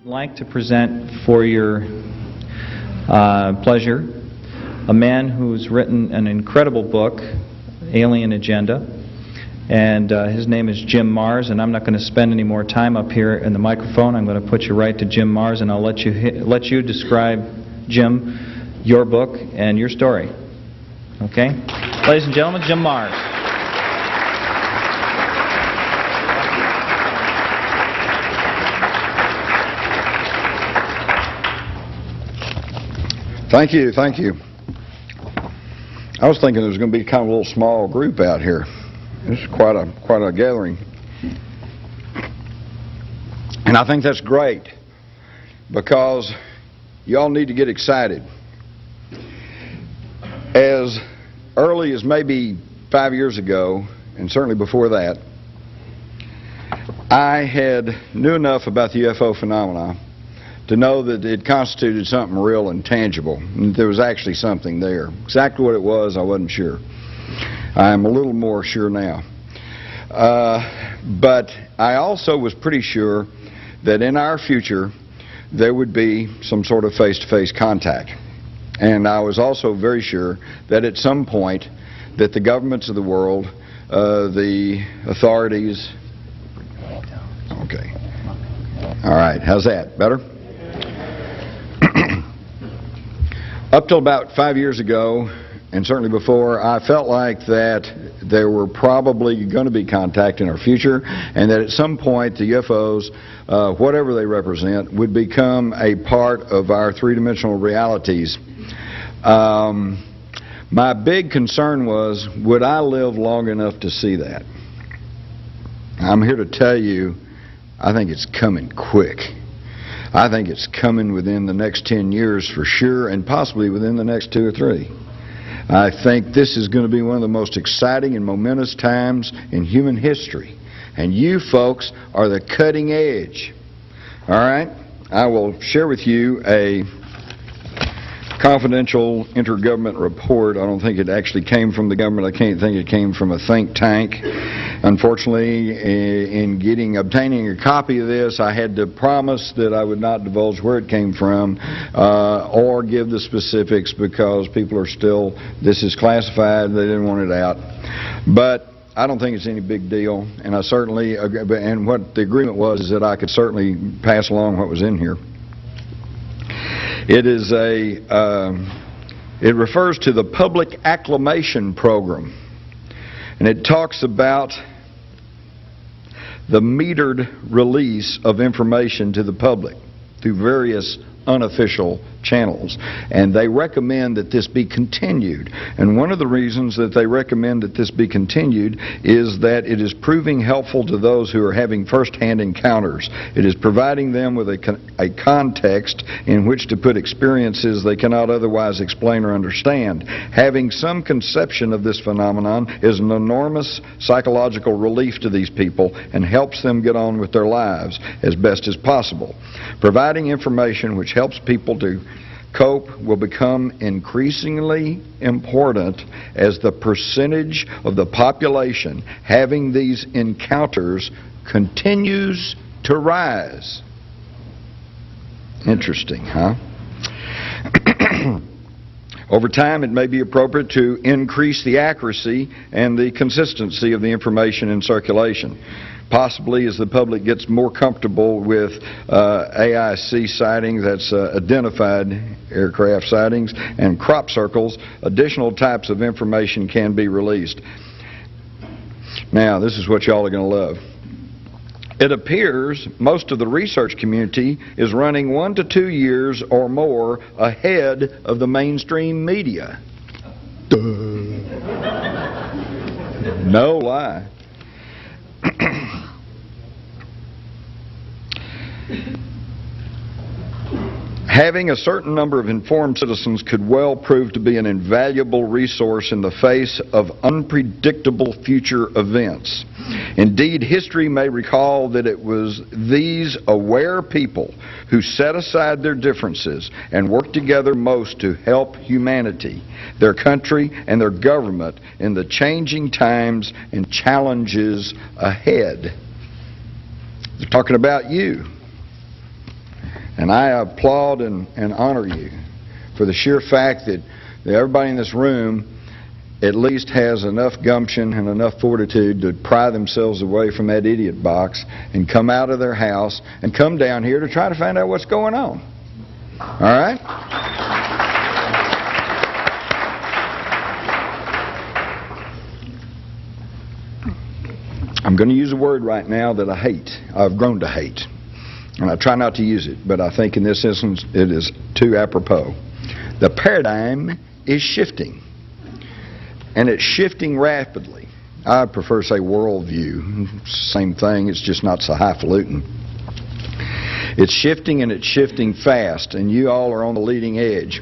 I'd like to present for your pleasure a man who's written an incredible book, Alien Agenda, and his name is Jim Marrs, and I'm not going to spend any more time up here in the microphone. I'm going to put you right to Jim Marrs, and I'll let you describe, Jim, your book and your story. Okay? Ladies and gentlemen, Jim Marrs. Thank you, thank you. I was thinking there was going to be kind of a little small group out here. This is quite a gathering. And I think that's great because y'all need to get excited. As early as maybe 5 years ago, and certainly before that, I knew enough about the UFO phenomena to know that it constituted something real and tangible, and there was actually something there. Exactly what it was, I wasn't sure. I'm a little more sure now. But I also was pretty sure that in our future there would be some sort of face-to-face contact. And I was also very sure that at some point that the governments of the world, the authorities... Okay. All right, how's that? Better? Up till about 5 years ago, and certainly before, I felt like that there were probably going to be contact in our future, and that at some point the UFOs, whatever they represent, would become a part of our three-dimensional realities. My big concern was, would I live long enough to see that? I'm here to tell you, I think it's coming quick. I think it's coming within the next 10 years for sure, and possibly within the next 2 or 3. I think this is going to be one of the most exciting and momentous times in human history. And you folks are the cutting edge. All right? I will share with you a confidential intergovernment report. I don't think it actually came from the government. I can't think it came from a think tank. Unfortunately, in obtaining a copy of this, I had to promise that I would not divulge where it came from or give the specifics because people are still, this is classified, they didn't want it out. But I don't think it's any big deal, and I certainly, and what the agreement was is that I could certainly pass along what was in here. It is it refers to the Public Acclamation Program, and it talks about the metered release of information to the public through various unofficial channels, and they recommend that this be continued. And one of the reasons that they recommend that this be continued is that it is proving helpful to those who are having first-hand encounters. It is providing them with a context in which to put experiences they cannot otherwise explain or understand. Having some conception of this phenomenon is an enormous psychological relief to these people and helps them get on with their lives as best as possible. Providing information which helps people to cope will become increasingly important as the percentage of the population having these encounters continues to rise. Interesting, huh? Over time, it may be appropriate to increase the accuracy and the consistency of the information in circulation. Possibly as the public gets more comfortable with AIC sightings, that's identified aircraft sightings, and crop circles, additional types of information can be released. Now, this is what y'all are going to love. It appears most of the research community is running 1 to 2 years or more ahead of the mainstream media. No lie. Having a certain number of informed citizens could well prove to be an invaluable resource in the face of unpredictable future events. Indeed, history may recall that it was these aware people who set aside their differences and worked together most to help humanity, their country, and their government in the changing times and challenges ahead. They're talking about you. And I applaud and honor you for the sheer fact that everybody in this room at least has enough gumption and enough fortitude to pry themselves away from that idiot box and come out of their house and come down here to try to find out what's going on. All right? I'm going to use a word right now that I hate. I've grown to hate. And I try not to use it, but I think in this instance it is too apropos. The paradigm is shifting. And it's shifting rapidly. I prefer to say worldview. Same thing, it's just not so highfalutin. It's shifting, and it's shifting fast, and you all are on the leading edge.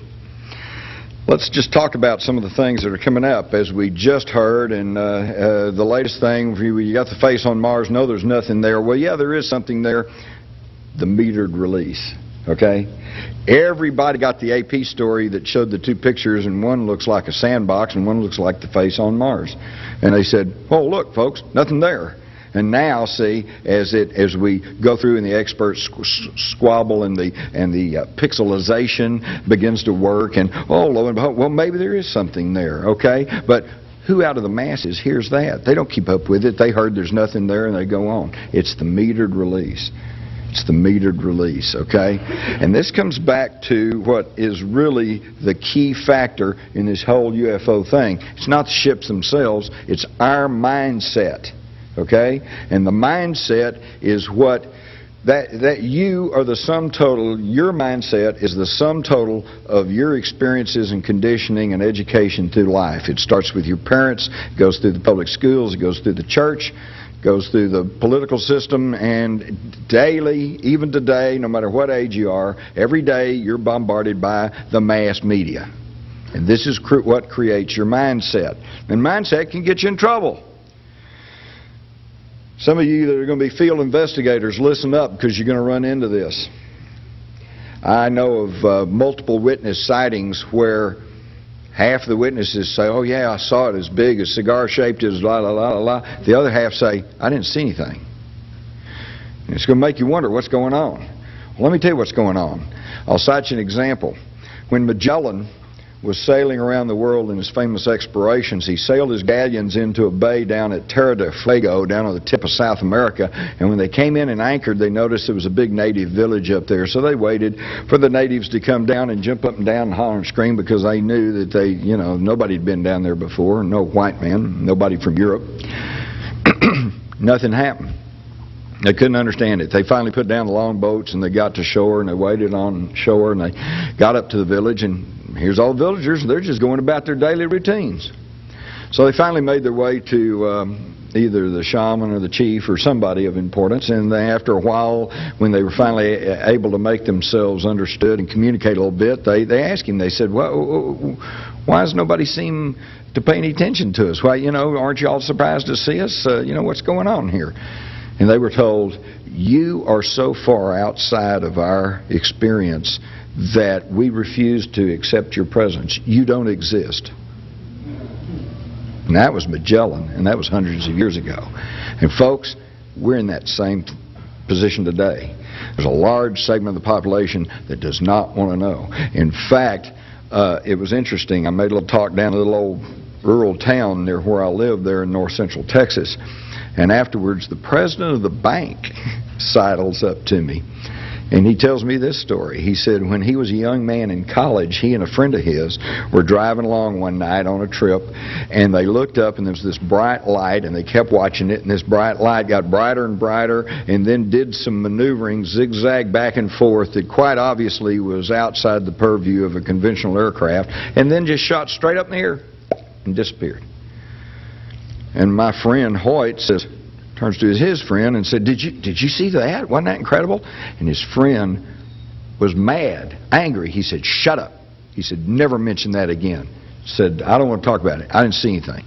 Let's just talk about some of the things that are coming up, as we just heard. And the latest thing, you got the face on Mars. No, there's nothing there. Well, yeah, there is something there. The metered release. Okay? Everybody got the AP story that showed the two pictures, and one looks like a sandbox and one looks like the face on Mars. And they said, oh, look, folks, nothing there. And now, see, as we go through and the experts squabble and the pixelization begins to work, and oh, lo and behold, well, maybe there is something there, okay? But who out of the masses hears that? They don't keep up with it. They heard there's nothing there, and they go on. It's the metered release. It's the metered release, okay? And this comes back to what is really the key factor in this whole UFO thing. It's not the ships themselves, it's our mindset, okay? And the mindset is what, that you are the sum total, your mindset is the sum total of your experiences and conditioning and education through life. It starts with your parents, it goes through the public schools, it goes through the church, goes through the political system, and daily, even today, no matter what age you are, every day you're bombarded by the mass media. And this is what creates your mindset. And mindset can get you in trouble. Some of you that are going to be field investigators, listen up, because you're going to run into this. I know of multiple witness sightings where half the witnesses say, oh yeah, I saw it as big, as cigar-shaped, as la la la la la. The other half say, I didn't see anything. And it's going to make you wonder what's going on. Well, let me tell you what's going on. I'll cite you an example. When Magellan was sailing around the world in his famous explorations, he sailed his galleons into a bay down at Terra del Fuego, down on the tip of South America, and when they came in and anchored, they noticed there was a big native village up there. So they waited for the natives to come down and jump up and down and holler and scream, because they knew that they, nobody had been down there before, no white man, nobody from Europe. Nothing happened. They couldn't understand it. They finally put down the longboats and they got to shore, and they waited on shore, and they got up to the village, and here's all the villagers, and they're just going about their daily routines. So they finally made their way to either the shaman or the chief or somebody of importance, and after a while, when they were finally able to make themselves understood and communicate a little bit, they asked him, they said, well, why does nobody seem to pay any attention to us? Why, aren't you all surprised to see us? What's going on here? And they were told, you are so far outside of our experience that we refuse to accept your presence. You don't exist. And that was Magellan, and that was hundreds of years ago. And folks, we're in that same position today. There's a large segment of the population that does not want to know. In fact, it was interesting. I made a little talk down in a little old rural town near where I live there in north central Texas. And afterwards, the president of the bank sidles up to me, and he tells me this story. He said when he was a young man in college, he and a friend of his were driving along one night on a trip, and they looked up, and there was this bright light, and they kept watching it, and this bright light got brighter and brighter, and then did some maneuvering, zigzag back and forth, that quite obviously was outside the purview of a conventional aircraft, and then just shot straight up in the air and disappeared. And my friend Hoyt turns to his friend and said, did you see that? Wasn't that incredible? And his friend was mad, angry. He said, shut up. He said, never mention that again. Said, I don't want to talk about it. I didn't see anything.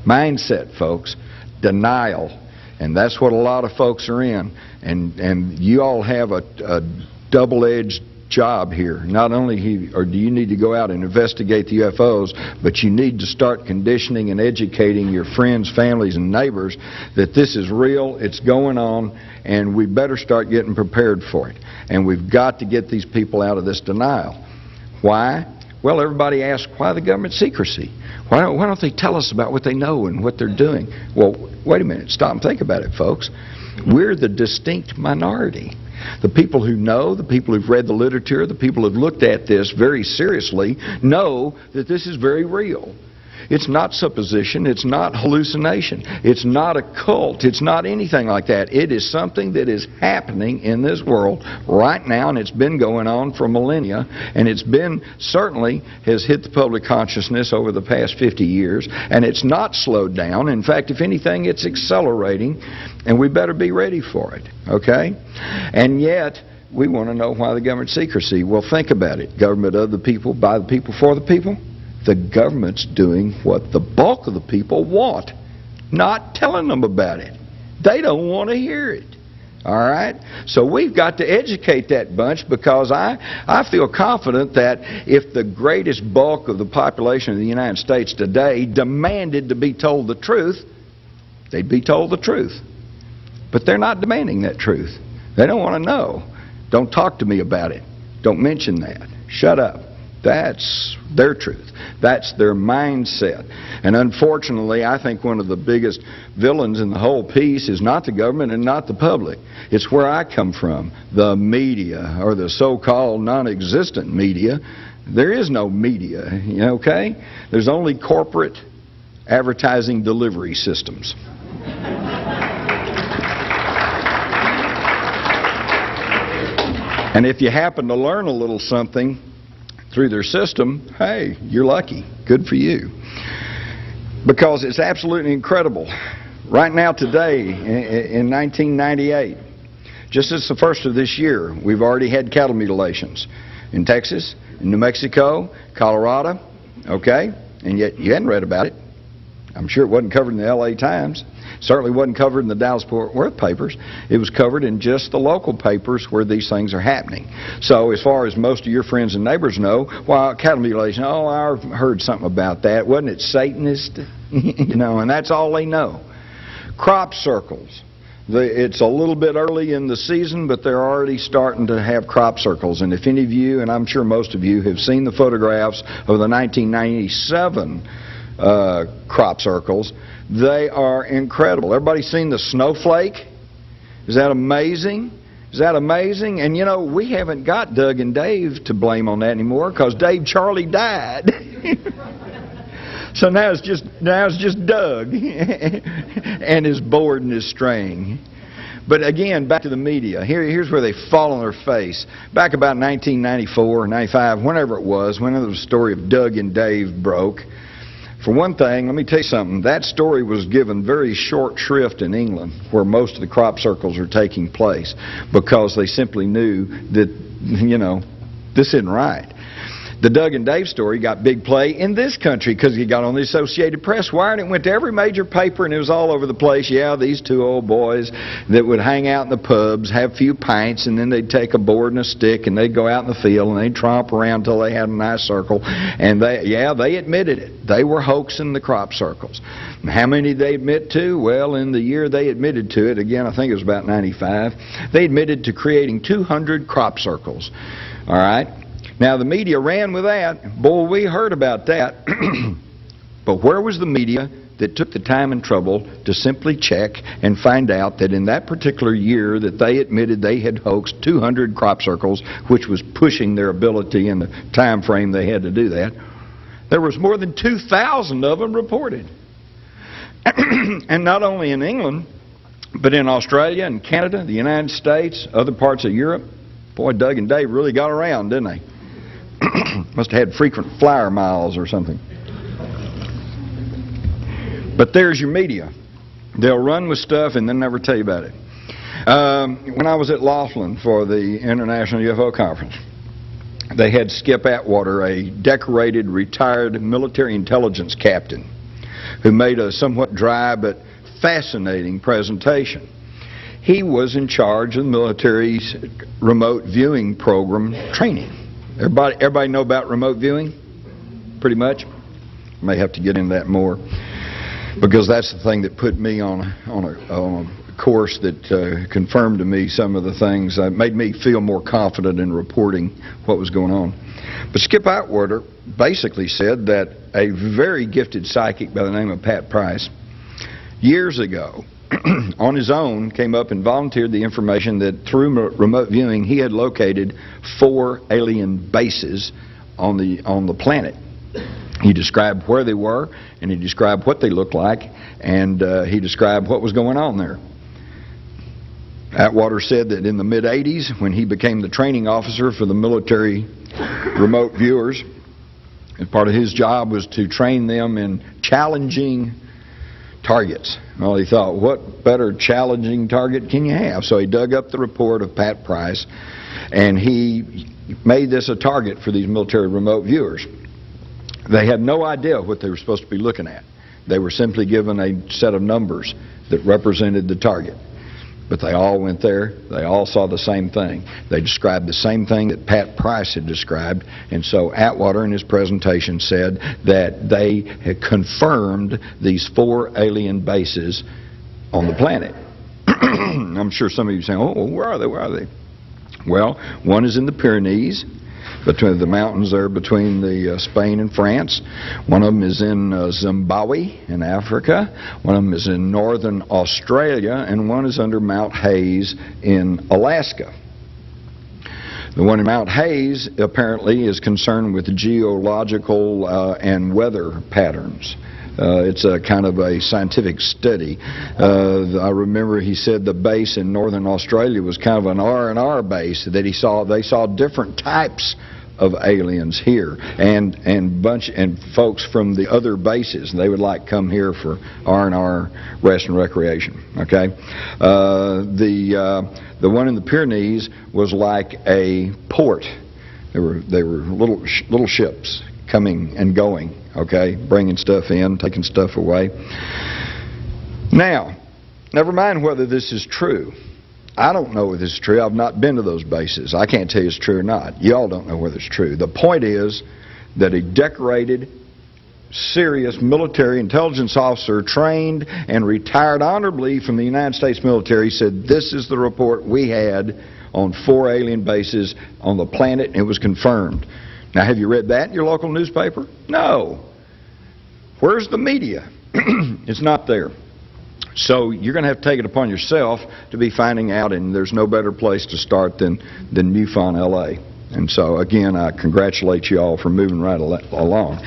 Mindset, folks. Denial. And that's what a lot of folks are in. And you all have a double-edged job here. Not only do you need to go out and investigate the UFOs, but you need to start conditioning and educating your friends, families, and neighbors that this is real, it's going on, and we better start getting prepared for it. And we've got to get these people out of this denial. Why? Well, everybody asks, why the government secrecy? Why don't they tell us about what they know and what they're doing? Well, wait a minute. Stop and think about it, folks. We're the distinct minority. The people who know, the people who've read the literature, the people who've looked at this very seriously know that this is very real. It's not supposition. It's not hallucination. It's not a cult. It's not anything like that. It is something that is happening in this world right now, and it's been going on for millennia, and it's been, certainly, has hit the public consciousness over the past 50 years, and it's not slowed down. In fact, if anything, it's accelerating, and we better be ready for it, okay? And yet, we want to know why the government secrecy. Well, think about it. Government of the people, by the people, for the people. The government's doing what the bulk of the people want, not telling them about it. They don't want to hear it. All right? So we've got to educate that bunch, because I feel confident that if the greatest bulk of the population of the United States today demanded to be told the truth, they'd be told the truth. But they're not demanding that truth. They don't want to know. Don't talk to me about it. Don't mention that. Shut up. That's their truth. That's their mindset. And unfortunately, I think one of the biggest villains in the whole piece is not the government and not the public. It's where I come from, the media, or the so-called non-existent media. There is no media, okay? There's only corporate advertising delivery systems. And if you happen to learn a little something through their system, hey, you're lucky. Good for you. Because it's absolutely incredible. Right now, today, in 1998, just as the first of this year, we've already had cattle mutilations in Texas, in New Mexico, Colorado, okay? And yet you hadn't read about it. I'm sure it wasn't covered in the L.A. Times. Certainly wasn't covered in the Dallas-Fort Worth papers. It was covered in just the local papers where these things are happening. So as far as most of your friends and neighbors know, well, cattle mutilation, oh, I heard something about that. Wasn't it Satanist? And that's all they know. Crop circles. It's a little bit early in the season, but they're already starting to have crop circles. And if any of you, and I'm sure most of you, have seen the photographs of the 1997 crop circles, they are incredible. Everybody seen the snowflake? Is that amazing? Is that amazing? And we haven't got Doug and Dave to blame on that anymore, because Dave Charlie died. So now it's just Doug and his board and his string. But again, back to the media. Here's where they fall on their face. Back about 1994, 95, whenever it was, whenever the story of Doug and Dave broke, for one thing, let me tell you something. That story was given very short shrift in England, where most of the crop circles are taking place, because they simply knew that, this isn't right. The Doug and Dave story got big play in this country because it got on the Associated Press wire, and it went to every major paper, and it was all over the place. Yeah, these two old boys that would hang out in the pubs, have a few pints, and then they'd take a board and a stick, and they'd go out in the field, and they'd tromp around until they had a nice circle. And they admitted it. They were hoaxing the crop circles. And how many did they admit to? Well, in the year they admitted to it, again, I think it was about 95, they admitted to creating 200 crop circles. All right? Now, the media ran with that. Boy, we heard about that. But where was the media that took the time and trouble to simply check and find out that in that particular year that they admitted they had hoaxed 200 crop circles, which was pushing their ability in the time frame they had to do that, there was more than 2,000 of them reported. And not only in England, but in Australia and Canada, the United States, other parts of Europe. Boy, Doug and Dave really got around, didn't they? Must have had frequent flyer miles or something. But there's your media. They'll run with stuff and then never tell you about it. When I was at Laughlin for the International UFO Conference, they had Skip Atwater, a decorated, retired military intelligence captain, who made a somewhat dry but fascinating presentation. he was in charge of the military's remote viewing program training. Everybody know about remote viewing? Pretty much? May have to get into that more, because that's the thing that put me on a course that confirmed to me some of the things that made me feel more confident in reporting what was going on. But Skip Atwater basically said that a very gifted psychic by the name of Pat Price, years ago, on his own, came up and volunteered the information that through remote viewing he had located 4 alien bases on the planet. He described where they were, and he described what they looked like, and he described what was going on there. Atwater said that in the mid-'80s, when he became the training officer for the military remote viewers, and part of his job was to train them in challenging targets. Well, he thought, what better challenging target can you have? So he dug up the report of Pat Price, and he made this a target for these military remote viewers. They had no idea what they were supposed to be looking at. They were simply given a set of numbers that represented the target. But they all went there. They all saw the same thing. They described the same thing that Pat Price had described. And so Atwater in his presentation said that they had confirmed these 4 alien bases on the planet. I'm sure some of you are saying, oh, where are they? Where are they? Well, one is in the Pyrenees, between the mountains there between Spain and France. One of them is in Zimbabwe in Africa. One of them is in northern Australia, and one is under Mount Hayes in Alaska. The one in Mount Hayes apparently is concerned with geological and weather patterns. It's a kind of a scientific study. I remember he said the base in northern Australia was kind of an R&R base, that they saw different types of aliens here, and folks from the other bases. They would like come here for R&R, rest and recreation. Okay, the one in the Pyrenees was like a port. They were little ships coming and going. Okay, bringing stuff in, taking stuff away. Now, never mind whether this is true. I don't know if this is true. I've not been to those bases. I can't tell you it's true or not. Y'all don't know whether it's true. The point is that a decorated, serious military intelligence officer, trained and retired honorably from the United States military, said this is the report we had on 4 alien bases on the planet, and it was confirmed. Now, have you read that in your local newspaper? No. Where's the media? It's not there. So you're going to have to take it upon yourself to be finding out, and there's no better place to start than MUFON-LA. And so, again, I congratulate you all for moving right along.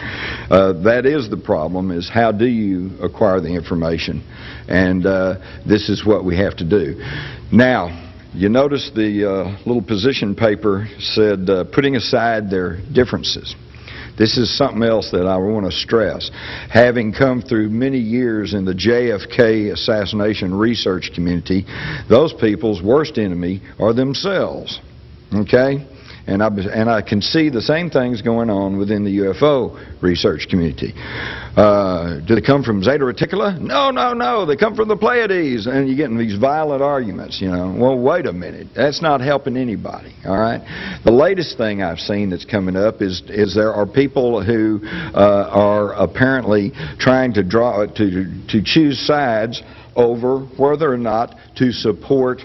That is the problem, is how do you acquire the information? And this is what we have to do. Now, you notice the little position paper said, putting aside their differences. This is something else that I want to stress. Having come through many years in the JFK assassination research community, those people's worst enemy are themselves. Okay? And I can see the same things going on within the UFO research community. Do they come from Zeta Reticula? No, no, no. They come from the Pleiades. And you're getting these violent arguments, you know. Well, wait a minute. That's not helping anybody, all right? The latest thing I've seen that's coming up is there are people who are apparently trying to choose sides over whether or not to support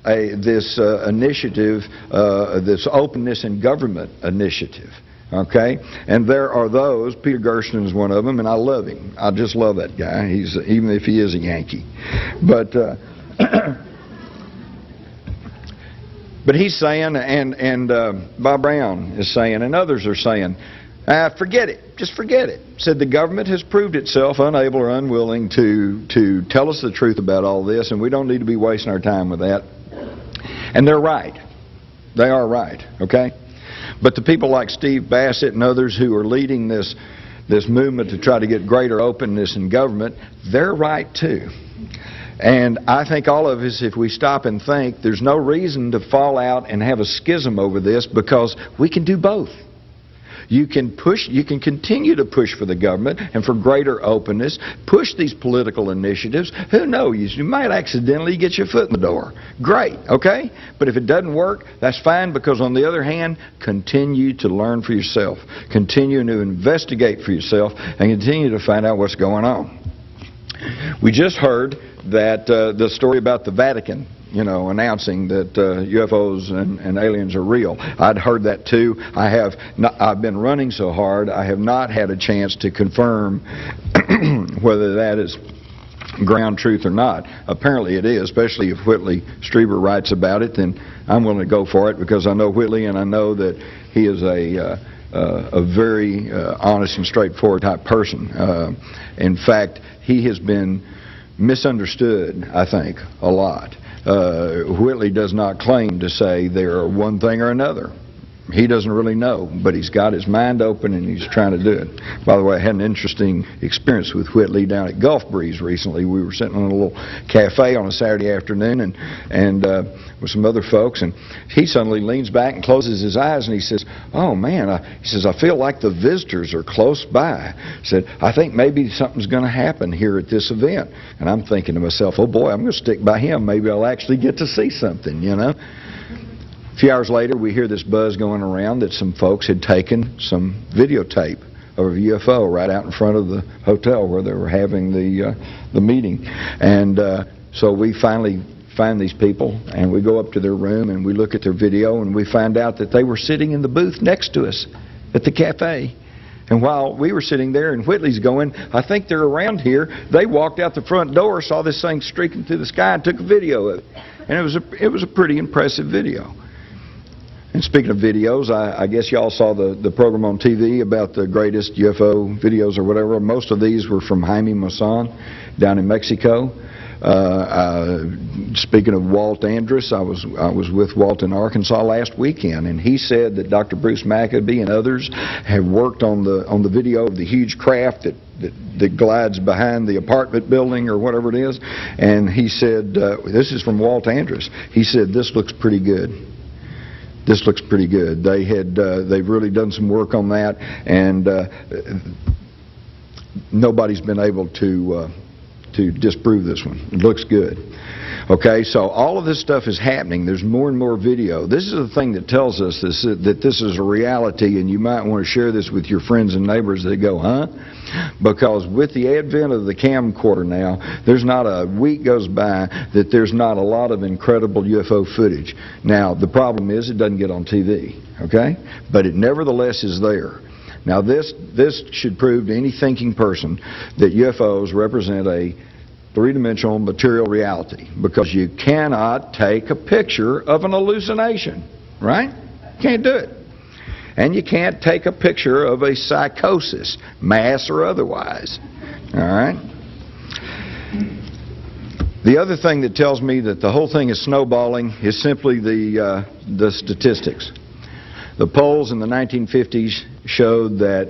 this initiative, this openness in government initiative, okay? And there are those, Peter Gershon is one of them, and I love him. I just love that guy, even if he is a Yankee. But but he's saying, and Bob Brown is saying, and others are saying, forget it. Just forget it. Said the government has proved itself unable or unwilling to tell us the truth about all this, and we don't need to be wasting our time with that. And they're right. They are right, okay? But the people like Steve Bassett and others who are leading this movement to try to get greater openness in government, they're right too. And I think all of us, if we stop and think, there's no reason to fall out and have a schism over this, because we can do both. You can continue to push for the government and for greater openness, push these political initiatives. Who knows? You might accidentally get your foot in the door. Great, okay? But if it doesn't work, that's fine, because on the other hand, continue to learn for yourself. Continue to investigate for yourself and continue to find out what's going on. We just heard that the story about the Vatican, announcing that UFOs and aliens are real. I'd heard that too. I've been running so hard, I have not had a chance to confirm whether that is ground truth or not. Apparently it is, especially if Whitley Strieber writes about it, then I'm willing to go for it, because I know Whitley and I know that he is a very honest and straightforward type person. In fact, he has been misunderstood, I think, a lot. Whitley does not claim to say they're one thing or another. He doesn't really know, but he's got his mind open and he's trying to do it. By the way, I had an interesting experience with Whitley down at Gulf Breeze recently. We were sitting in a little cafe on a Saturday afternoon and with some other folks, and he suddenly leans back and closes his eyes and he says, "Oh man," he says, "I feel like the visitors are close by." He said, "I think maybe something's going to happen here at this event." And I'm thinking to myself, oh boy, I'm going to stick by him. Maybe I'll actually get to see something, A few hours later, we hear this buzz going around that some folks had taken some videotape of a UFO right out in front of the hotel where they were having the meeting. And so we finally find these people, and we go up to their room, and we look at their video, and we find out that they were sitting in the booth next to us at the cafe. And while we were sitting there and Whitley's going, "I think they're around here," they walked out the front door, saw this thing streaking through the sky, and took a video of it. And it was a pretty impressive video. And speaking of videos, I guess y'all saw the program on TV about the greatest UFO videos or whatever. Most of these were from Jaime Maussan down in Mexico. Speaking of Walt Andrus, I was with Walt in Arkansas last weekend, and he said that Dr. Bruce Maccabee and others have worked on the video of the huge craft that glides behind the apartment building or whatever it is. And he said, this is from Walt Andrus. He said, "This looks pretty good. This looks pretty good." They've really done some work on that, and nobody's been able to disprove this one. It looks good. Okay, so all of this stuff is happening. There's more and more video. This is the thing that tells us that this is a reality, and you might want to share this with your friends and neighbors. They go, "Huh?" Because with the advent of the camcorder now, there's not a week goes by that there's not a lot of incredible UFO footage. Now, the problem is it doesn't get on TV, okay? But it nevertheless is there. Now, this should prove to any thinking person that UFOs represent a three-dimensional material reality, because you cannot take a picture of an hallucination, right? Can't do it. And you can't take a picture of a psychosis, mass or otherwise. All right? The other thing that tells me that the whole thing is snowballing is simply the statistics. The polls in the 1950s showed that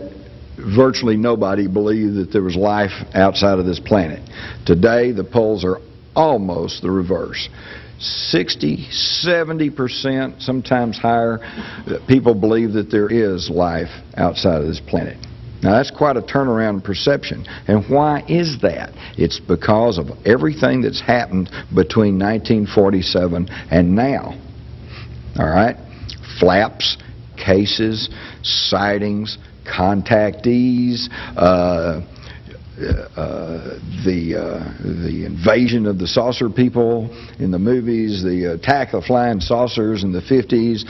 virtually nobody believed that there was life outside of this planet. Today, the polls are almost the reverse. 60, 70%, sometimes higher, people believe that there is life outside of this planet. Now, that's quite a turnaround in perception. And why is that? It's because of everything that's happened between 1947 and now. All right? Flaps, cases, sightings, contactees, the invasion of the saucer people in the movies, the attack of flying saucers in the 50s.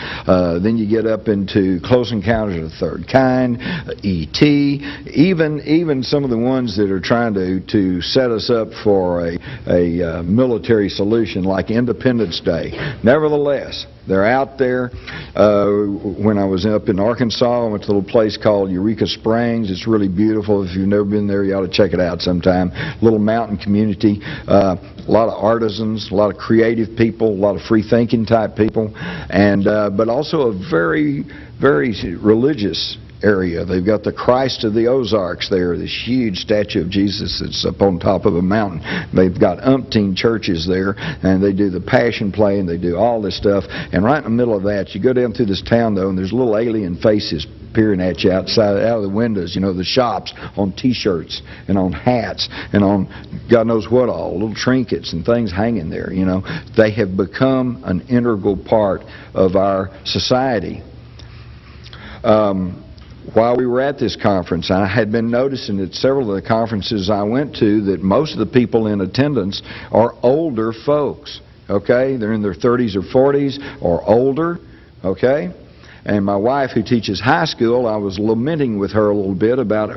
Then you get up into Close Encounters of the Third Kind, E.T., even some of the ones that are trying to set us up for a military solution like Independence Day. Nevertheless, they're out there. When I was up in Arkansas, I went to a little place called Eureka Springs. It's really beautiful. If you've never been there, you ought to check it out sometime. Little mountain community. A lot of artisans, a lot of creative people, a lot of free-thinking type people, and but also a very, very religious area. They've got the Christ of the Ozarks there, this huge statue of Jesus that's up on top of a mountain. They've got umpteen churches there, and they do the Passion Play, and they do all this stuff. And right in the middle of that, you go down through this town, though, and there's little alien faces peering at you out of the windows, the shops, on T-shirts and on hats and on God knows what all, little trinkets and things hanging there, They have become an integral part of our society. While we were at this conference, I had been noticing at several of the conferences I went to that most of the people in attendance are older folks, okay? They're in their 30s or 40s or older, okay? And my wife, who teaches high school, I was lamenting with her a little bit about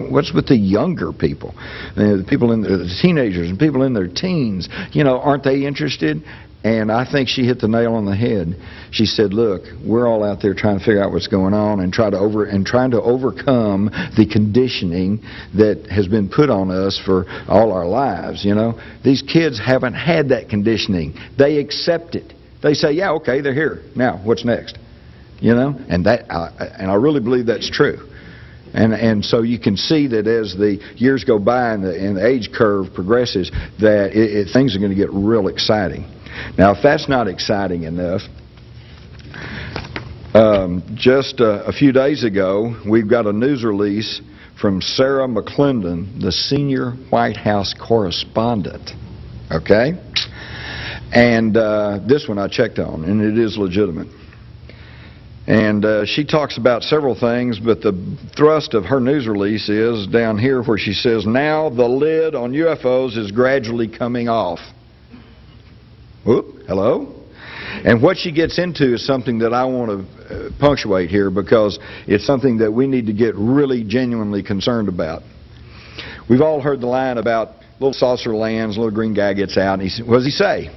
what's with the younger people, the people the teenagers and people in their teens. Aren't they interested? And I think she hit the nail on the head. She said, "Look, we're all out there trying to figure out what's going on and trying to overcome the conditioning that has been put on us for all our lives. These kids haven't had that conditioning. They accept it. They say, yeah, okay, they're here. Now, what's next? And I really believe that's true. And so you can see that as the years go by and the age curve progresses, that things are going to get real exciting. Now, if that's not exciting enough, just a few days ago, we've got a news release from Sarah McClendon, the senior White House correspondent. Okay? And this one I checked on, and it is legitimate. And she talks about several things, but the thrust of her news release is down here where she says, now the lid on UFOs is gradually coming off. Whoop, hello? And what she gets into is something that I want to punctuate here, because it's something that we need to get really genuinely concerned about. We've all heard the line about little saucer lands, little green guy gets out, and he says, what does he say?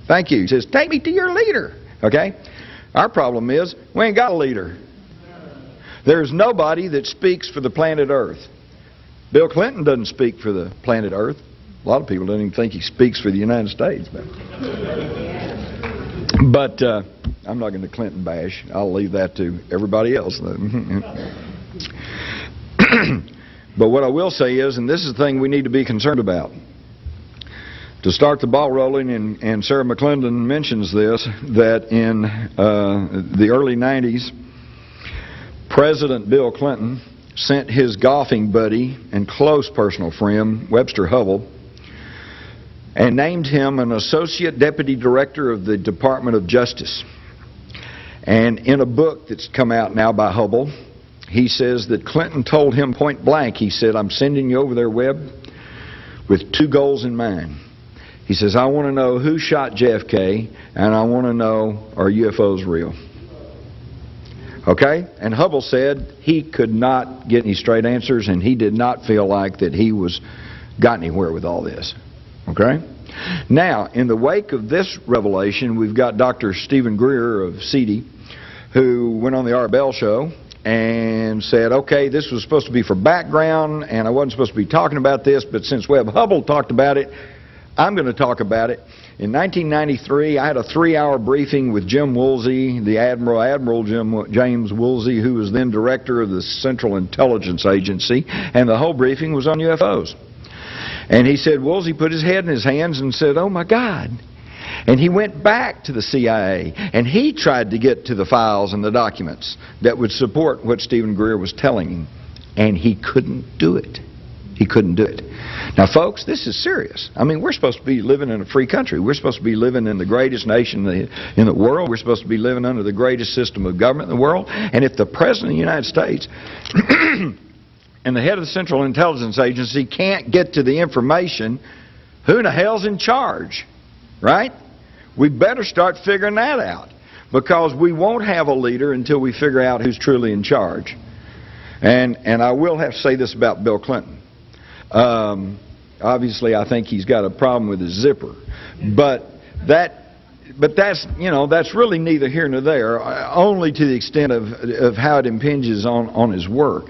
Thank you. He says, take me to your leader. Okay? Our problem is, we ain't got a leader. There's nobody that speaks for the planet Earth. Bill Clinton doesn't speak for the planet Earth. A lot of people don't even think he speaks for the United States. But I'm not going to Clinton bash. I'll leave that to everybody else. But what I will say is, and this is the thing we need to be concerned about, to start the ball rolling, and Sarah McClendon mentions this, that in the early 90s, President Bill Clinton sent his golfing buddy and close personal friend, Webster Hubbell, and named him an Associate Deputy Director of the Department of Justice. And in a book that's come out now by Hubbell, he says that Clinton told him point blank, he said, I'm sending you over there, Webb, with two goals in mind. He says, I want to know who shot JFK, and I want to know, are UFOs real? Okay? And Hubbell said he could not get any straight answers, and he did not feel like that he got anywhere with all this. Okay? Now, in the wake of this revelation, we've got Dr. Stephen Greer of CD, who went on the Art Bell show and said, okay, this was supposed to be for background, and I wasn't supposed to be talking about this, but since Webb Hubbell talked about it, I'm going to talk about it. In 1993, I had a 3-hour briefing with Jim Woolsey, the Admiral James Woolsey, who was then director of the Central Intelligence Agency, and the whole briefing was on UFOs. And he said, Woolsey put his head in his hands and said, oh my God. And he went back to the CIA, and he tried to get to the files and the documents that would support what Stephen Greer was telling him, and he couldn't do it. He couldn't do it. Now, folks, this is serious. I mean, we're supposed to be living in a free country. We're supposed to be living in the greatest nation in the world. We're supposed to be living under the greatest system of government in the world. And if the President of the United States and the head of the Central Intelligence Agency can't get to the information, who in the hell's in charge? Right? We better start figuring that out, because we won't have a leader until we figure out who's truly in charge. And I will have to say this about Bill Clinton. Obviously, I think he's got a problem with his zipper, but that's really neither here nor there. Only to the extent of how it impinges on his work.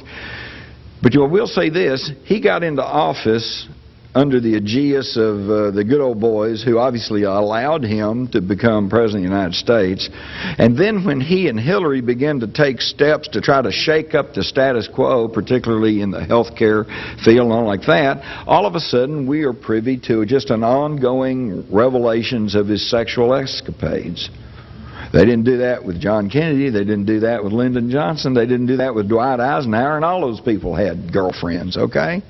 But I will say this: he got into office under the aegis of the good old boys who obviously allowed him to become President of the United States. And then when he and Hillary began to take steps to try to shake up the status quo, particularly in the healthcare field and all like that, all of a sudden we are privy to just an ongoing revelations of his sexual escapades. They didn't do that with John Kennedy. They didn't do that with Lyndon Johnson. They didn't do that with Dwight Eisenhower, and all those people had girlfriends, okay?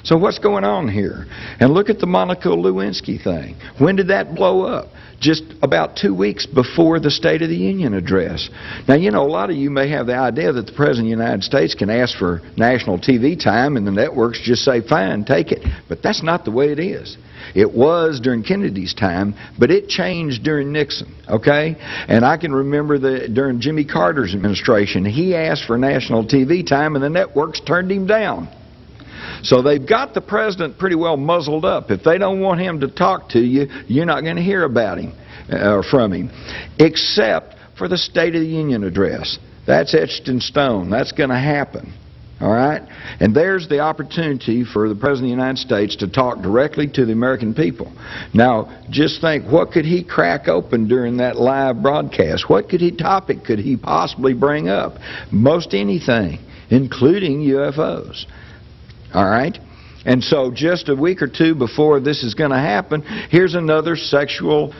So what's going on here? And look at the Monica Lewinsky thing. When did that blow up? Just about 2 weeks before the State of the Union address. Now, you know, a lot of you may have the idea that the President of the United States can ask for national TV time and the networks just say, fine, take it. But that's not the way it is. It was during Kennedy's time, but it changed during Nixon, okay? And I can remember that during Jimmy Carter's administration, he asked for national TV time and the networks turned him down. So they've got the president pretty well muzzled up. If they don't want him to talk to you, you're not going to hear about him or from him, except for the State of the Union address. That's etched in stone. That's going to happen. All right? And there's the opportunity for the President of the United States to talk directly to the American people. Now, just think, what could he crack open during that live broadcast? What topic could he possibly bring up? Most anything, including UFOs. All right? And so just a week or two before this is going to happen, here's another sexual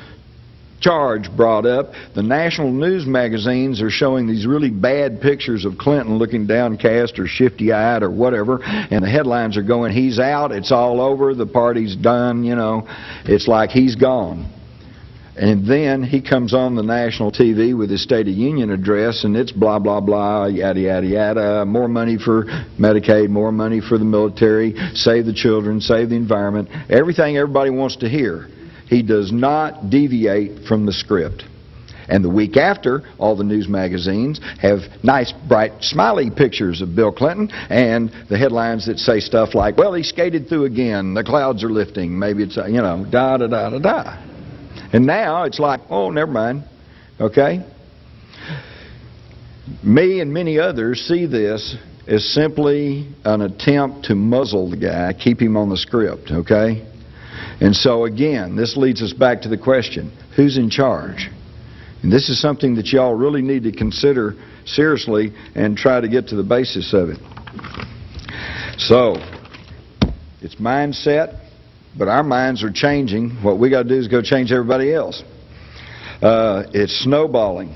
charge brought up. The national news magazines are showing these really bad pictures of Clinton looking downcast or shifty-eyed or whatever, and the headlines are going, he's out, it's all over, the party's done, you know. It's like he's gone. And then he comes on the national TV with his State of the Union address, and it's blah, blah, blah, yada, yada, yada. More money for Medicaid, more money for the military, save the children, save the environment. Everything everybody wants to hear. He does not deviate from the script. And the week after, all the news magazines have nice, bright, smiley pictures of Bill Clinton and the headlines that say stuff like, well, he skated through again, the clouds are lifting, maybe it's, you know, da, da, da, da, da. And now it's like, oh, never mind, okay? Me and many others see this as simply an attempt to muzzle the guy, keep him on the script, okay? And so again, this leads us back to the question, who's in charge? And this is something that y'all really need to consider seriously and try to get to the basis of it. So, it's mindset. But our minds are changing. What we got to do is go change everybody else. It's snowballing.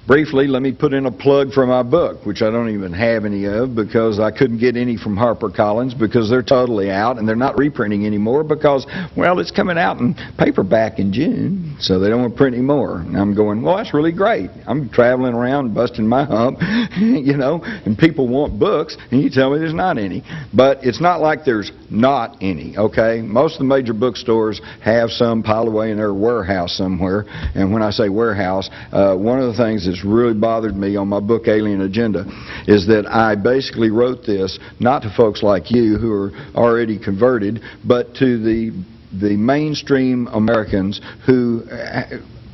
Briefly, let me put in a plug for my book, which I don't even have any of because I couldn't get any from HarperCollins because they're totally out and they're not reprinting anymore because, well, it's coming out in paperback in June, so they don't want to print any more. And I'm going, well, that's really great. I'm traveling around busting my hump, you know, and people want books, and you tell me there's not any. But it's not like there's not any, okay? Most of the major bookstores have some piled away in their warehouse somewhere, and when I say warehouse, one of the things that's really bothered me on my book Alien Agenda is that I basically wrote this not to folks like you who are already converted, but to the mainstream Americans who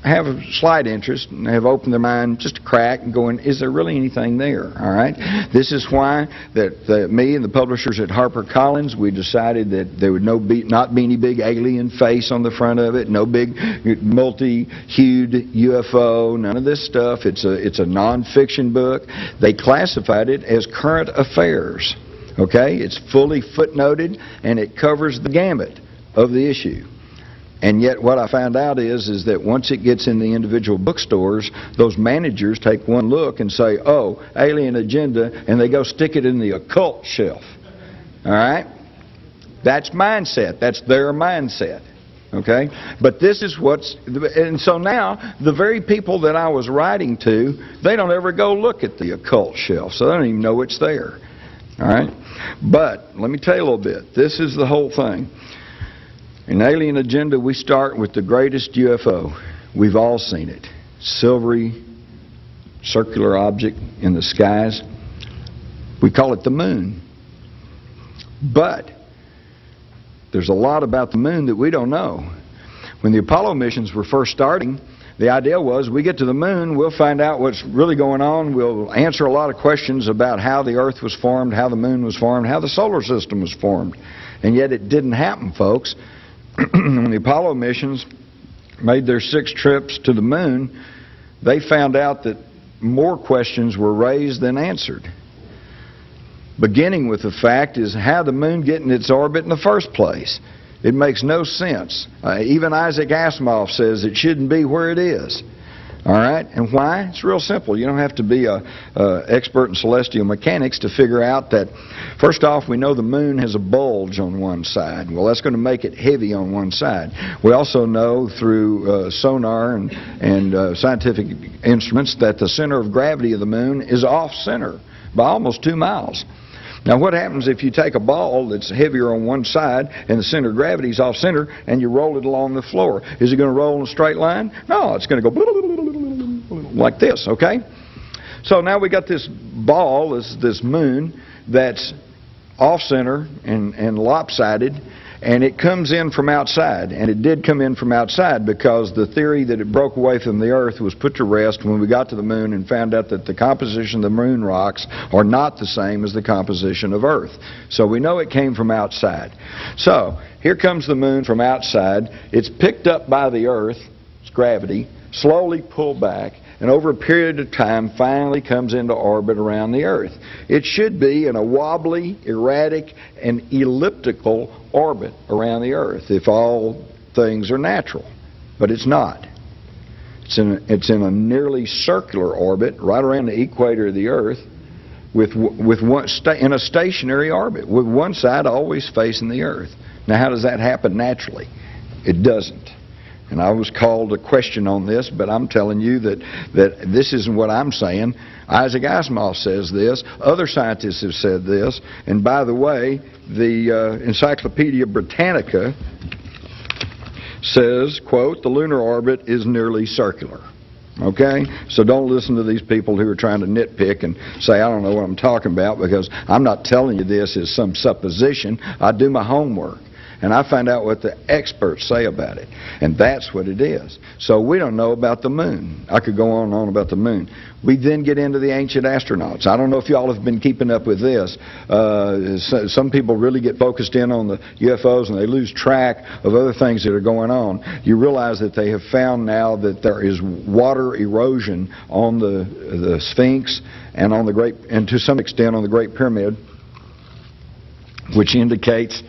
have a slight interest and have opened their mind just a crack and going, is there really anything there? All right. This is why that me and the publishers at HarperCollins, we decided that there would not be any big alien face on the front of it, no big multi-hued UFO, none of this stuff. It's a nonfiction book. They classified it as current affairs. Okay? It's fully footnoted and it covers the gamut of the issue. And yet what I found out is that once it gets in the individual bookstores, those managers take one look and say, oh, Alien Agenda, and they go stick it in the occult shelf. All right? That's mindset. That's their mindset. Okay? But this is and so now, the very people that I was writing to, they don't ever go look at the occult shelf, so they don't even know it's there. All right? But, let me tell you a little bit. This is the whole thing. In Alien Agenda, we start with the greatest UFO. We've all seen it. Silvery, circular object in the skies. We call it the moon. But there's a lot about the moon that we don't know. When the Apollo missions were first starting, the idea was we get to the moon, we'll find out what's really going on, we'll answer a lot of questions about how the Earth was formed, how the moon was formed, how the solar system was formed. And yet it didn't happen, folks. When the Apollo missions made their 6 trips to the moon, they found out that more questions were raised than answered. Beginning with the fact is how the moon get in its orbit in the first place. It makes no sense. Even Isaac Asimov says it shouldn't be where it is. All right? And why? It's real simple. You don't have to be an expert in celestial mechanics to figure out that, first off, we know the moon has a bulge on one side. Well, that's going to make it heavy on one side. We also know through sonar and scientific instruments that the center of gravity of the moon is off-center by almost 2 miles. Now, what happens if you take a ball that's heavier on one side and the center of gravity is off-center and you roll it along the floor? Is it going to roll in a straight line? No, it's going to go like this, okay? So now we got this ball, this moon, that's off-center and lopsided, and it comes in from outside. And it did come in from outside because the theory that it broke away from the Earth was put to rest when we got to the moon and found out that the composition of the moon rocks are not the same as the composition of Earth. So we know it came from outside. So here comes the moon from outside. It's picked up by the Earth, its gravity, slowly pulled back, and over a period of time finally comes into orbit around the Earth. It should be in a wobbly, erratic, and elliptical orbit around the Earth if all things are natural. But it's not. It's in a nearly circular orbit right around the equator of the Earth with one in a stationary orbit, with one side always facing the Earth. Now, how does that happen naturally? It doesn't. And I was called a question on this, but I'm telling you that this isn't what I'm saying. Isaac Asimov says this. Other scientists have said this. And by the way, the Encyclopedia Britannica says, quote, the lunar orbit is nearly circular. Okay? So don't listen to these people who are trying to nitpick and say, I don't know what I'm talking about, because I'm not telling you this as some supposition. I do my homework. And I find out what the experts say about it. And that's what it is. So we don't know about the moon. I could go on and on about the moon. We then get into the ancient astronauts. I don't know if y'all have been keeping up with this. Some people really get focused in on the UFOs and they lose track of other things that are going on. You realize that they have found now that there is water erosion on the Sphinx and on the Great, and to some extent on the Great Pyramid, which indicates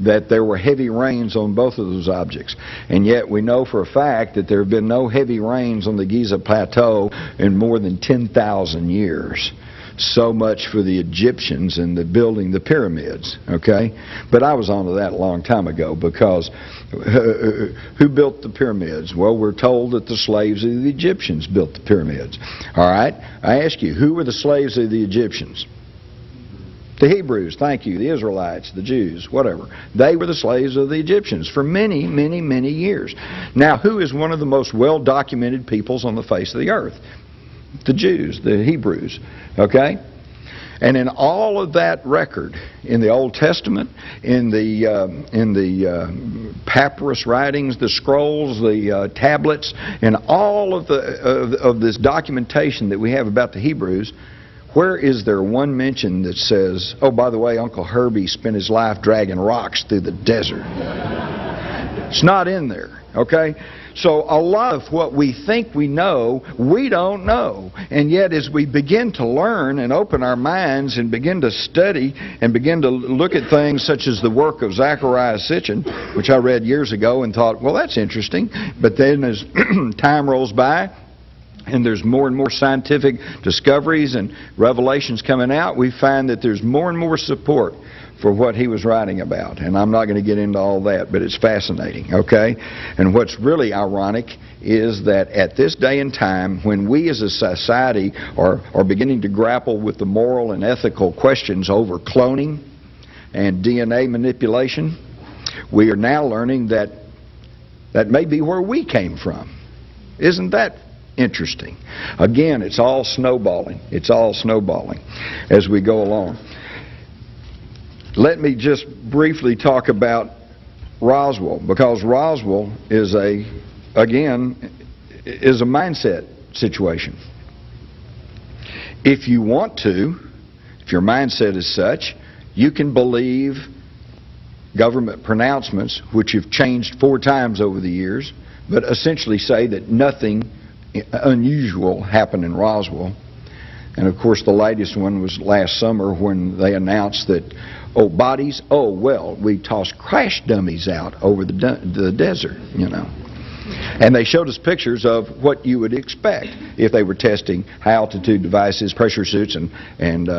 that there were heavy rains on both of those objects. And yet we know for a fact that there have been no heavy rains on the Giza Plateau in more than 10,000 years. So much for the Egyptians and the building the pyramids, okay? But I was onto that a long time ago, because who built the pyramids? Well, we're told that the slaves of the Egyptians built the pyramids. All right? I ask you, who were the slaves of the Egyptians? The Hebrews, thank you, the Israelites, the Jews, whatever. They were the slaves of the Egyptians for many, many, many years. Now, who is one of the most well-documented peoples on the face of the earth? The Jews, the Hebrews, okay? And in all of that record, in the Old Testament, in the papyrus writings, the scrolls, the tablets, and all of this documentation that we have about the Hebrews, where is there one mention that says, oh, by the way, Uncle Herbie spent his life dragging rocks through the desert? It's not in there, okay? So a lot of what we think we know, we don't know. And yet as we begin to learn and open our minds and begin to study and begin to look at things such as the work of Zecharia Sitchin, which I read years ago and thought, well, that's interesting. But then as time rolls by, and there's more and more scientific discoveries and revelations coming out, we find that there's more and more support for what he was writing about. And I'm not going to get into all that, but it's fascinating, okay? And what's really ironic is that at this day and time, when we as a society are beginning to grapple with the moral and ethical questions over cloning and DNA manipulation, we are now learning that that may be where we came from. Isn't that interesting? Again, it's all snowballing. It's all snowballing as we go along. Let me just briefly talk about Roswell, because Roswell is again, is a mindset situation. If you want to, if your mindset is such, you can believe government pronouncements, which have changed 4 times over the years, but essentially say that nothing unusual happened in Roswell. And of course the latest one was last summer when they announced that, bodies, well, we tossed crash dummies out over the desert, And they showed us pictures of what you would expect if they were testing high-altitude devices, pressure suits, and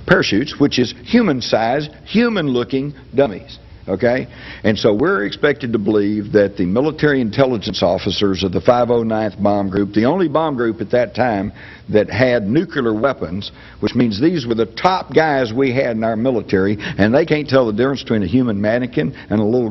parachutes, which is human-sized, human-looking dummies. Okay? And so we're expected to believe that the military intelligence officers of the 509th Bomb Group, the only bomb group at that time that had nuclear weapons, which means these were the top guys we had in our military, and they can't tell the difference between a human mannequin and a little